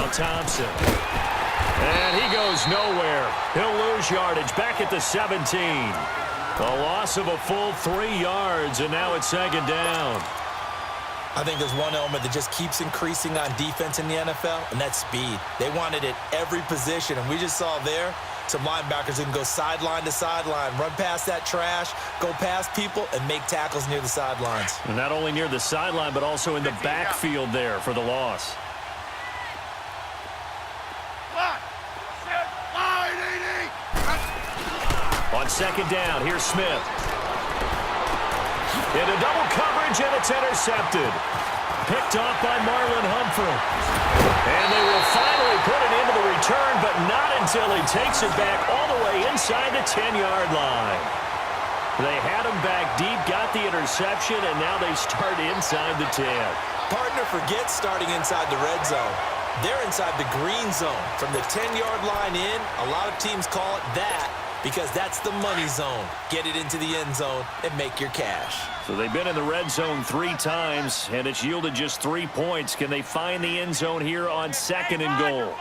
Now Thompson. And he goes nowhere. He'll lose yardage back at the 17. A loss of a full 3 yards, and now it's second down. I think there's one element that just keeps increasing on defense in the NFL, and that's speed. They want it at every position, and we just saw there some linebackers who can go sideline to sideline, run past that trash, go past people, and make tackles near the sidelines. And not only near the sideline, but also in the backfield there for the loss. On second down, here's Smith. Into double coverage, and it's intercepted. Picked off by Marlon Humphrey. And they will finally put it into the return, but not until he takes it back all the way inside the 10-yard line. They had him back deep, got the interception, and now they start inside the 10. Partner forgets starting inside the red zone. They're inside the green zone. From the 10-yard line in, a lot of teams call it that because that's the money zone. Get it into the end zone and make your cash. So they've been in the red zone 3 times, and it's yielded just 3 points. Can they find the end zone here on second and goal?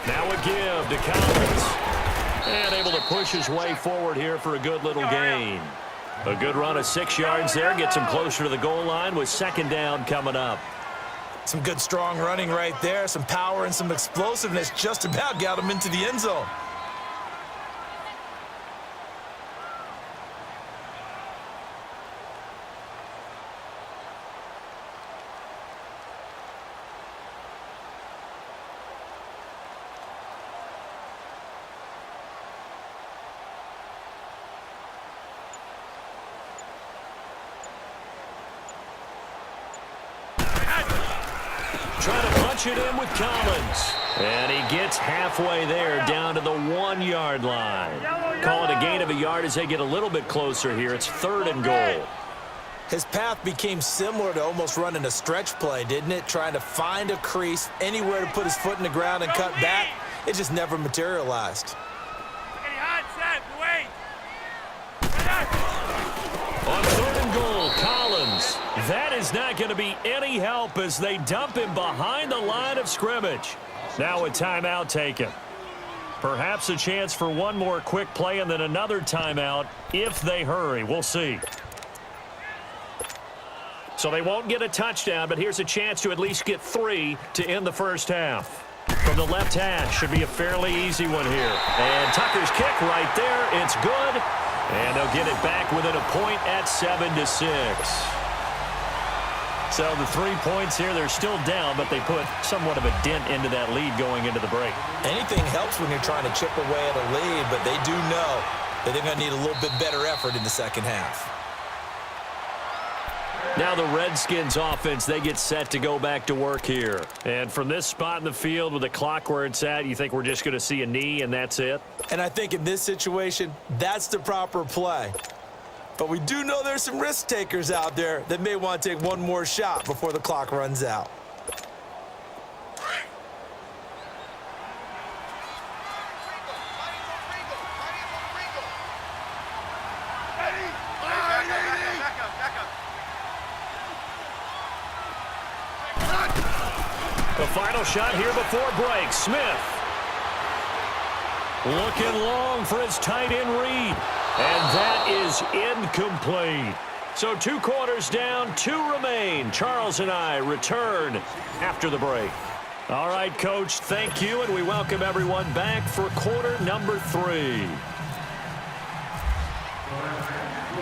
Now a give to Collins. And able to push his way forward here for a good little gain. A good run of 6 yards there. Gets him closer to the goal line with second down coming up. Some good strong running right there. Some power and some explosiveness just about got him into the end zone. Trying to punch it in with Collins. And he gets halfway there down to the 1-yard line. Call it a gain of a yard as they get a little bit closer here. It's third and goal. His path became similar to almost running a stretch play, didn't it? Trying to find a crease, anywhere to put his foot in the ground and cut back. It just never materialized. On third and goal, Collins. That is not going to be any help as they dump him behind the line of scrimmage. Now a timeout taken. Perhaps a chance for one more quick play and then another timeout if they hurry. We'll see. So they won't get a touchdown, but here's a chance to at least get 3 to end the first half. From the left hash, should be a fairly easy one here. And Tucker's kick right there. It's good. And they'll get it back within a point at 7-6. So the 3 points here, they're still down, but they put somewhat of a dent into that lead going into the break. Anything helps when you're trying to chip away at a lead, but they do know that they're going to need a little bit better effort in the second half. Now the Redskins offense, they get set to go back to work here. And from this spot in the field with the clock where it's at, you think we're just going to see a knee and that's it? And I think in this situation, that's the proper play. But we do know there's some risk takers out there that may want to take one more shot before the clock runs out. The final shot here before break. Smith looking long for his tight end read. And that is incomplete. So 2 quarters down, 2 remain. Charles and I return after the break. All right, Coach, thank you, and we welcome everyone back for quarter number 3.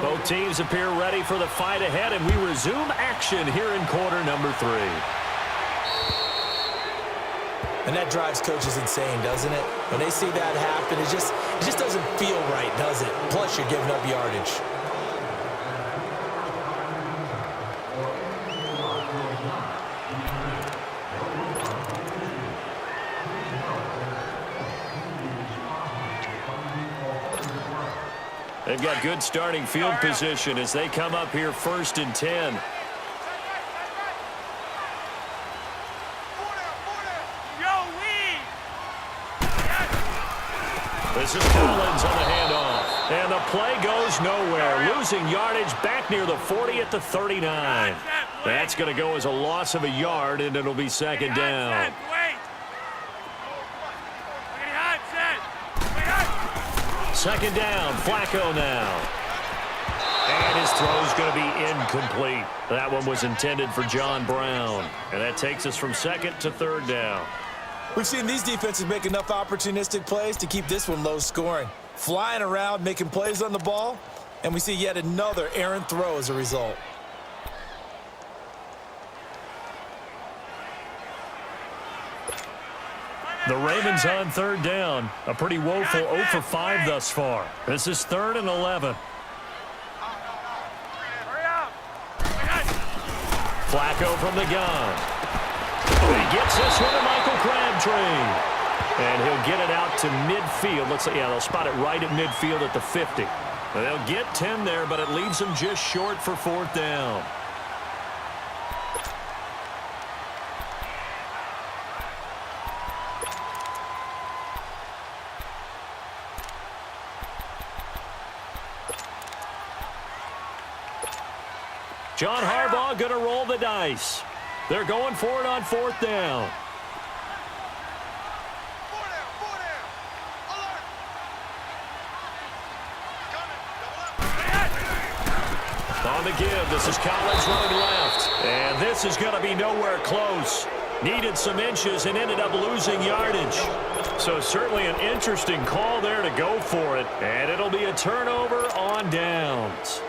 Both teams appear ready for the fight ahead, and we resume action here in quarter number 3. And that drives coaches insane, doesn't it? When they see that happen, it just doesn't feel right, does it? Plus, you're giving up yardage. They've got good starting field position as they come up here 1st and 10. This is Collins on the handoff. And the play goes nowhere. Losing yardage back near the 40 at the 39. That's going to go as a loss of a yard, and it'll be second down. Second down, Flacco now. And his throw's going to be incomplete. That one was intended for John Brown. And that takes us from second to third down. We've seen these defenses make enough opportunistic plays to keep this one low scoring. Flying around, making plays on the ball, and we see yet another errant throw as a result. The Ravens on third down. A pretty woeful 0 for 5 thus far. This is 3rd and 11. Flacco from the gun. He gets this one to Michael Crabtree. And he'll get it out to midfield. Looks like, yeah, they'll spot it right at midfield at the 50. They'll get 10 there, but it leaves them just short for 4th down. John Harbaugh going to roll the dice. They're going for it on 4th down. On the give, this is Collins running left. And this is going to be nowhere close. Needed some inches and ended up losing yardage. So certainly an interesting call there to go for it. And it'll be a turnover on downs.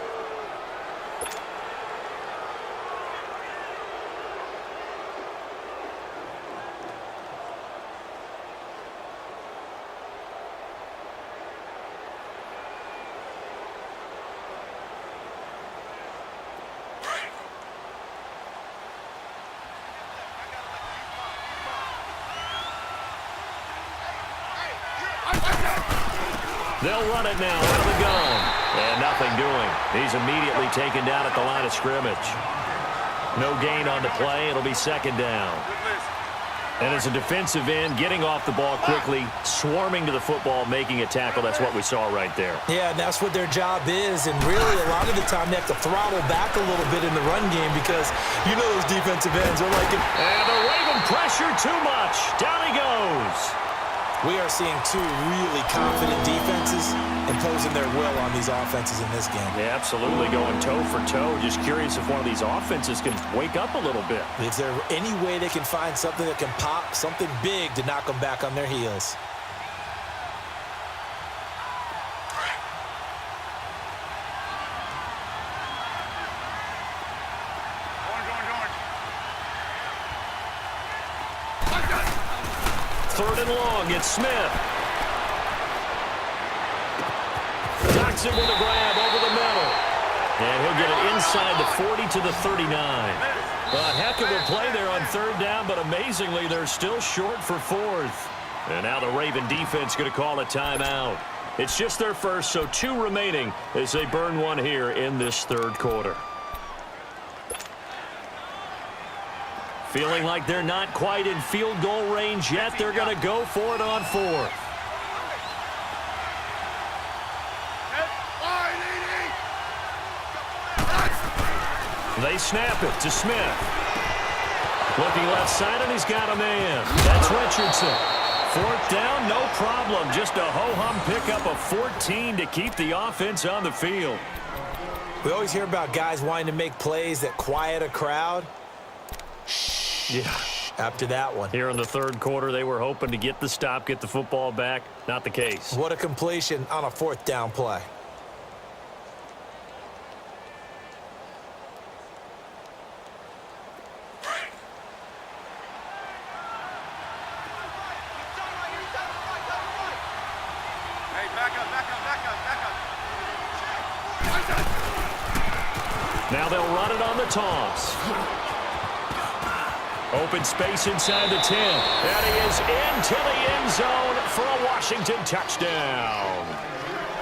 They'll run it now out of the gun. And nothing doing. He's immediately taken down at the line of scrimmage. No gain on the play. It'll be second down. And as a defensive end, getting off the ball quickly, swarming to the football, making a tackle. That's what we saw right there. Yeah, and that's what their job is. And really, a lot of the time, they have to throttle back a little bit in the run game because you know those defensive ends are like... And the Raven pressure too much. Down he goes. We are seeing two really confident defenses imposing their will on these offenses in this game. Yeah, absolutely, going toe for toe. Just curious if one of these offenses can wake up a little bit. Is there any way they can find something that can pop, something big to knock them back on their heels? Third and long, it's Smith. Knocks it with a grab over the middle. And he'll get it inside the 40 to the 39. A heck of a play there on third down, but amazingly, they're still short for 4th. And now the Raven defense going to call a timeout. It's just their first, so 2 remaining as they burn one here in this third quarter. Feeling like they're not quite in field goal range yet. They're going to go for it on 4th. They snap it to Smith. Looking left side, and he's got a man. That's Richardson. 4th down, no problem. Just a ho-hum pickup of 14 to keep the offense on the field. We always hear about guys wanting to make plays that quiet a crowd. Yeah. After that one. Here in the third quarter, they were hoping to get the stop, get the football back. Not the case. What a completion on a 4th down play. Hey, back up. Now they'll run it on the toss. Open space inside the 10. And he is into the end zone for a Washington touchdown.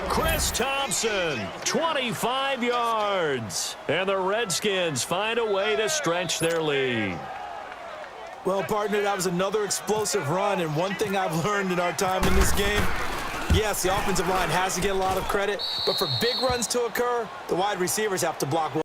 Chris Thompson, 25 yards. And the Redskins find a way to stretch their lead. Well, partner, that was another explosive run. And one thing I've learned in our time in this game, yes, the offensive line has to get a lot of credit. But for big runs to occur, the wide receivers have to block well.